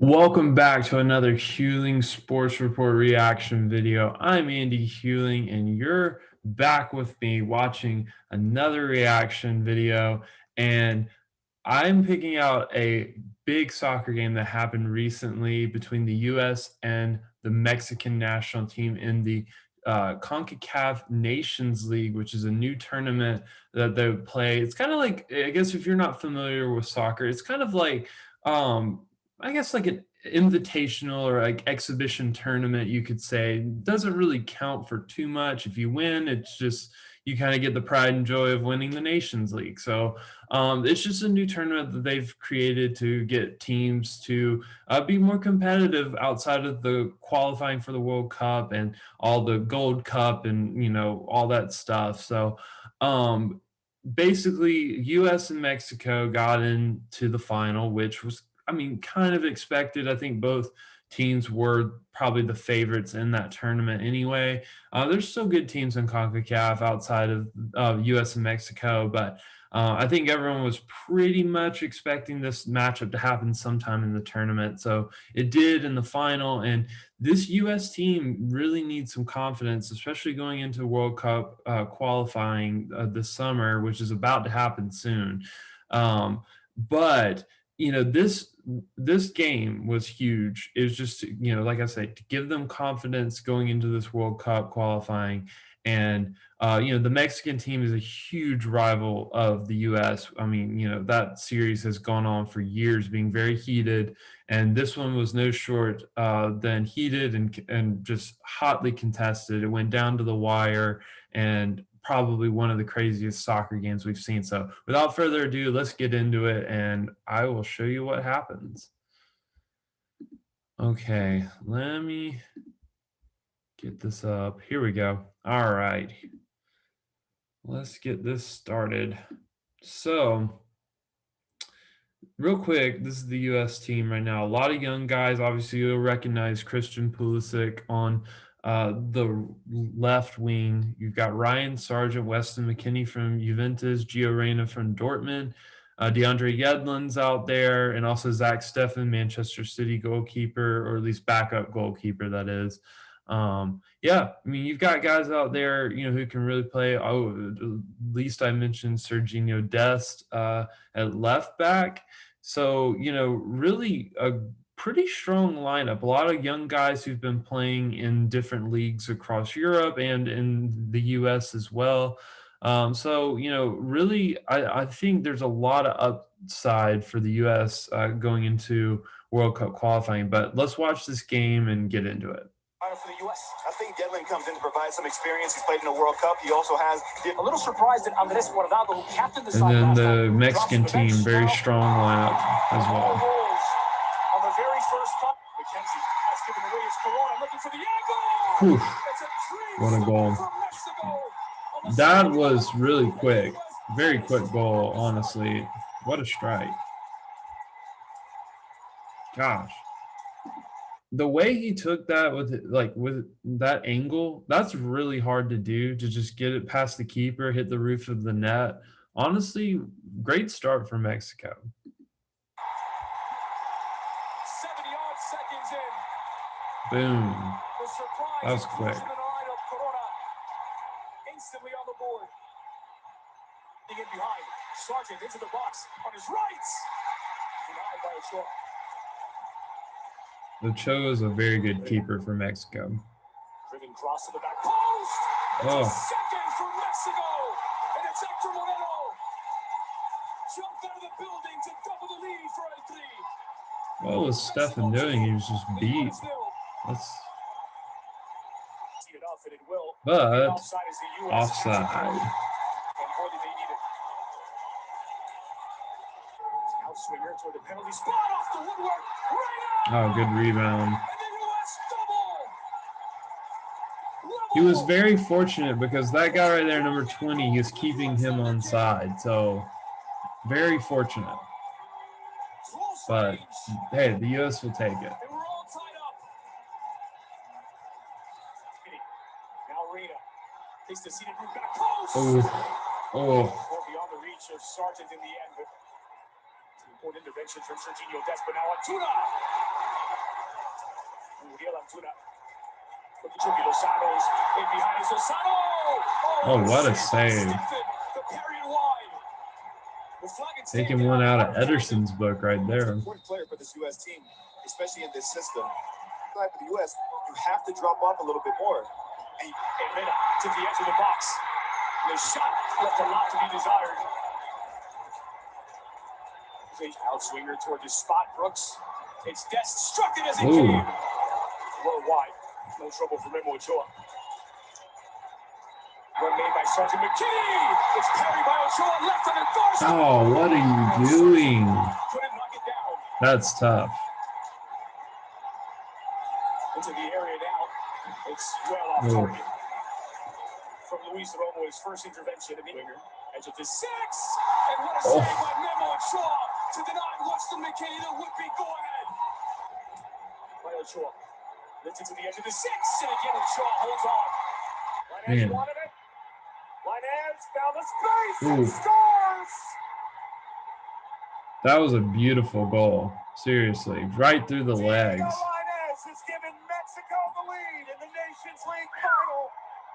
Welcome back to another Hewling Sports Report reaction video. I'm Andy Hewling, and you're back with me watching another reaction video. And I'm picking out a big soccer game that happened recently between the US and the Mexican national team in the CONCACAF Nations League, which is a new tournament that they play. It's kind of like, I guess, if you're not familiar with soccer, it's kind of like, um, I guess, like an invitational or like exhibition tournament, you could say. It doesn't really count for too much. If you win, it's just you kind of get the pride and joy of winning the Nations League. So it's just a new tournament that they've created to get teams to be more competitive outside of the qualifying for the World Cup and all the Gold Cup and all that stuff. So um, basically, U.S. and Mexico got into the final, which was, I mean, kind of expected. I think both teams were probably the favorites in that tournament anyway. There's still good teams in CONCACAF outside of U.S. and Mexico, but I think everyone was pretty much expecting this matchup to happen sometime in the tournament. So it did in the final, and this U.S. team really needs some confidence, especially going into World Cup qualifying this summer, which is about to happen soon. But this game was huge. It was just, like I said, to give them confidence going into this World Cup qualifying. And the Mexican team is a huge rival of the US. I mean, that series has gone on for years, being very heated, and this one was no short than heated and just hotly contested. It went down to the wire, and probably one of the craziest soccer games we've seen. So without further ado, let's get into it, and I will show you what happens. Okay, let me get this up. Here we go. All right. Let's get this started. So, real quick, this is the U.S. team right now. A lot of young guys. Obviously, you'll recognize Christian Pulisic on the left wing. You've got Ryan Sargent, Weston McKennie from Juventus, Gio Reyna from Dortmund, DeAndre Yedlin's out there, and also Zach Steffen, Manchester City goalkeeper, or at least backup goalkeeper, that is. Yeah, I mean, you've got guys out there, who can really play. Oh, at least I mentioned Serginho Dest at left back. So, really a pretty strong lineup. A lot of young guys who've been playing in different leagues across Europe and in the US as well. So, really, I think there's a lot of upside for the US going into World Cup qualifying. But let's watch this game and get into it. For the U.S. I think Yedlin comes in to provide some experience. He's played in the World Cup. He also has a little surprised that Andres Guardado, who captained the side. And then the Mexican team, very strong lineup as well. On the very first time, McKenzie has given away his Corona, looking for the angle. What a goal. That was really quick. Very quick goal, honestly. What a strike. Gosh. The way he took that with that angle, that's really hard to do, to just get it past the keeper, hit the roof of the net. Honestly, great start for Mexico. 70-odd seconds in. Boom. That was quick. Instantly on the board. In behind. Sargent into the box on his right. Denied by Ochoa. Ochoa is a very good keeper for Mexico. Driven cross to the back post. It's a second for Mexico. And it's Hector Moreno. Jumped out of the building to double the lead for a 3. What was Steffen doing? He was just beat. But offside. Swinger toward the penalty spot, off the woodwork. Oh, good rebound. He was very fortunate because that guy right there, number 20, is keeping him on side. So, very fortunate. But, hey, the U.S. will take it. Oh. Beyond the reach of Sargent in the end, but important intervention from Serginho Dest, but now Antuna. Oh, what a save. Taking one out of Ederson's book right there. Important player for this U.S. team, especially in this system. For the U.S., you have to drop off a little bit more. And Mena to the edge of the box. The shot left a lot to be desired. Outswinger toward the spot, Brooks. It's Dest struck it as it came. Low wide. No trouble for Memo Ochoa. One made by Sergeant McKinney. It's parried by Ochoa left on the doorstep. Oh, what are you doing? Couldn't knock it down. That's tough. Into the area now. It's well off target. From Luis Romo, his first intervention in the winger. Edge of the 6. And what a save by Memo Ochoa to deny Weston McKinney the would-be go-ahead. By Ochoa. Lifted to the edge of the 6. And again, Ochoa holds on. Linez wanted it. Linez found the space and scores! That was a beautiful goal. Seriously, right through the legs. Linez has given Mexico the lead in the Nations League final.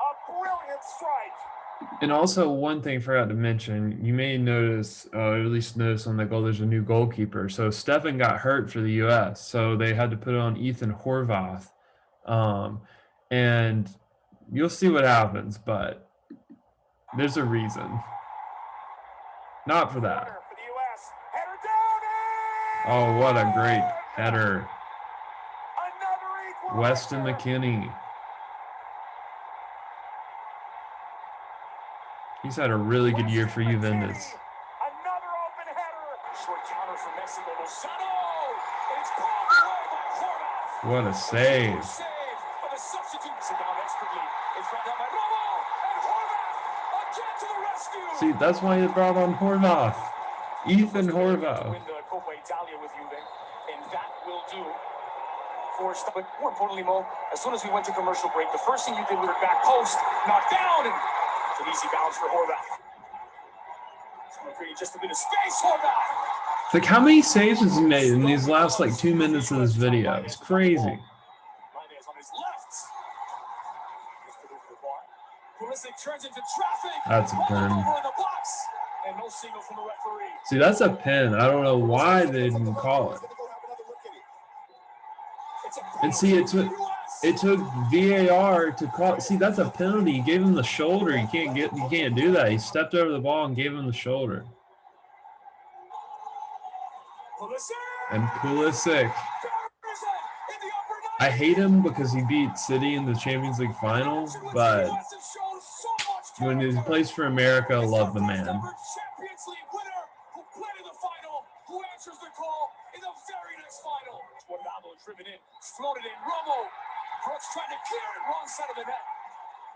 A brilliant strike. And also, one thing I forgot to mention, you may notice, or at least notice on the goal, there's a new goalkeeper. So Stefan got hurt for the U.S., so they had to put on Ethan Horvath. And you'll see what happens, but there's a reason. Not for that. Oh, what a great header. Weston McKinney. He's had a really good year for Juventus. Another open header. Short counter from Mexico. Lozano. It's pulled away by Horvath. What a save. Save by the substitute. Down expertly. It's run down by Romo. And Horvath again to the rescue. See, that's why they brought on Horvath. Ethan Horvath. Win the Coppa Italia with Juve, and that will do. But more importantly, Mo, as soon as we went to commercial break, the first thing you did, we were back post, knocked down, and it's an easy bounce for Horvath. Just a bit of space, Horvath. Like, how many saves has he made in these last, 2 minutes of this video? It's crazy. Linez on his left. Pulisic turns into traffic. That's a pin. Over in the box, and no signal from the referee. See, that's a pin. I don't know why they didn't call it. And see, it took VAR to call. See, that's a penalty. He gave him the shoulder. You can't do that. He stepped over the ball and gave him the shoulder. And Pulisic. I hate him because he beat City in the Champions League final, but when he plays for America, I love the man. Driven in, floated in, Romo. Brooks trying to clear it, wrong side of the net.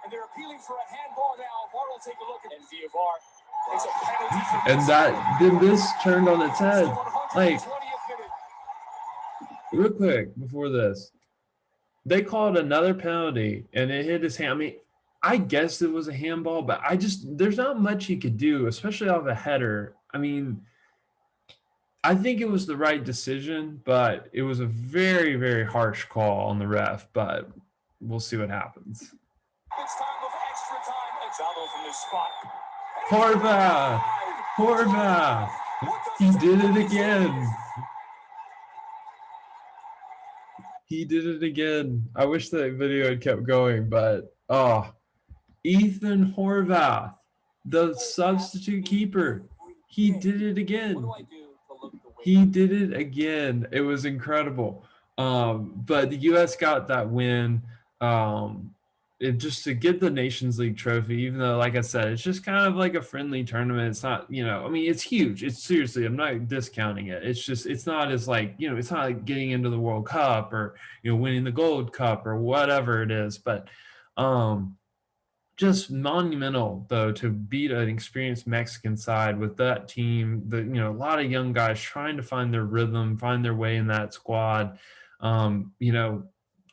And they're appealing for a handball now. VAR will take a look at it. And via VAR, it's a penalty. And then this turned on its head. Real quick before this, they called another penalty and it hit his hand. I mean, I guess it was a handball, but there's not much he could do, especially off a header. I mean, I think it was the right decision, but it was a very, very harsh call on the ref, but we'll see what happens. It's time of extra time. Exalo from this spot. Horvath! He did it again. He did it again. I wish that video had kept going, but Ethan Horvath, the substitute keeper, he did it again. He did it again. It was incredible. But the U.S. got that win just to get the Nations League trophy, even though, like I said, it's just kind of like a friendly tournament. It's not, I mean, it's huge. It's seriously, I'm not discounting it. It's just, it's not as it's not like getting into the World Cup or, winning the Gold Cup or whatever it is. But just monumental, though, to beat an experienced Mexican side with that team. A lot of young guys trying to find their rhythm, find their way in that squad.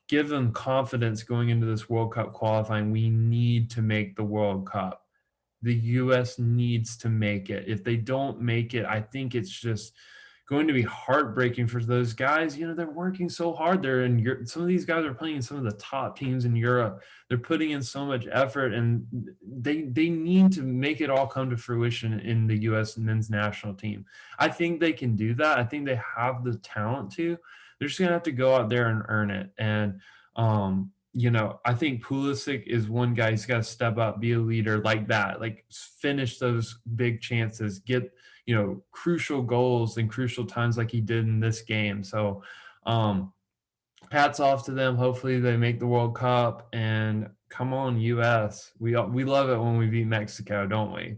Give them confidence going into this World Cup qualifying. We need to make the World Cup. The U.S. needs to make it. If they don't make it, I think it's just going to be heartbreaking for those guys. You know, they're working so hard. They're in Europe. Some of these guys are playing in some of the top teams in Europe. They're putting in so much effort, and they need to make it all come to fruition in the U.S. men's national team. I think they can do that. I think they have the talent to. They're just gonna have to go out there and earn it. And you know, I think Pulisic is one guy who's got to step up, be a leader like that, like finish those big chances, get, you know, crucial goals and crucial times like he did in this game. So, um, hats off to them. Hopefully, they make the World Cup and come on, US. We love it when we beat Mexico, don't we?